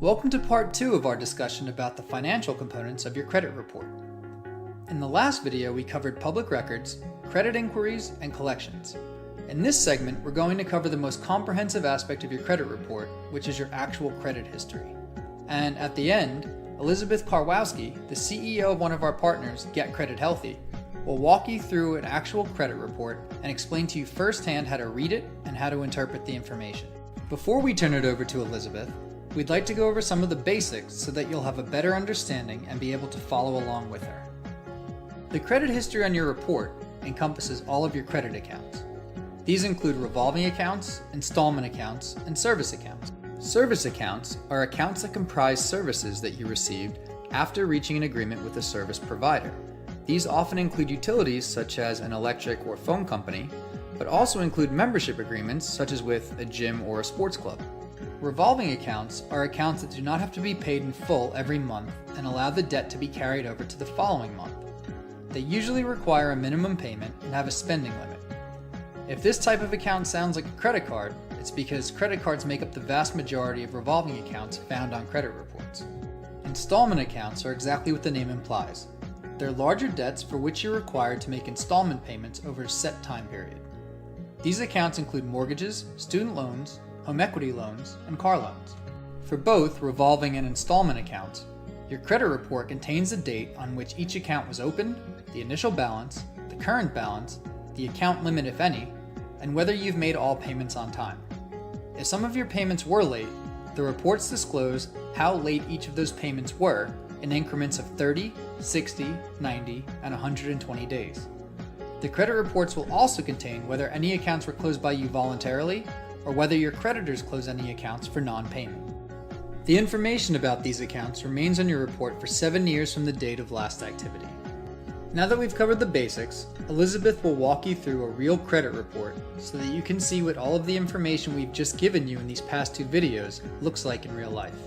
Welcome to part 2 of our discussion about the financial components of your credit report. In the last video, we covered public records, credit inquiries, and collections. In this segment, we're going to cover the most comprehensive aspect of your credit report, which is your actual credit history. And at the end, Elizabeth Karwowski, the CEO of one of our partners, Get Credit Healthy, will walk you through an actual credit report and explain to you firsthand how to read it and how to interpret the information. Before we turn it over to Elizabeth, we'd like to go over some of the basics so that you'll have a better understanding and be able to follow along with her. The credit history on your report encompasses all of your credit accounts. These include revolving accounts, installment accounts, and service accounts. Service accounts are accounts that comprise services that you received after reaching an agreement with a service provider. These often include utilities such as an electric or phone company, but also include membership agreements such as with a gym or a sports club. Revolving accounts are accounts that do not have to be paid in full every month and allow the debt to be carried over to the following month. They usually require a minimum payment and have a spending limit. If this type of account sounds like a credit card, it's because credit cards make up the vast majority of revolving accounts found on credit reports. Installment accounts are exactly what the name implies. They're larger debts for which you're required to make installment payments over a set time period. These accounts include mortgages, student loans, home equity loans, and car loans. For both revolving and installment accounts, your credit report contains the date on which each account was opened, the initial balance, the current balance, the account limit if any, and whether you've made all payments on time. If some of your payments were late, the reports disclose how late each of those payments were in increments of 30, 60, 90, and 120 days. The credit reports will also contain whether any accounts were closed by you voluntarily or whether your creditors close any accounts for non-payment. The information about these accounts remains on your report for 7 years from the date of last activity. Now that we've covered the basics, Elizabeth will walk you through a real credit report so that you can see what all of the information we've just given you in these past 2 videos looks like in real life.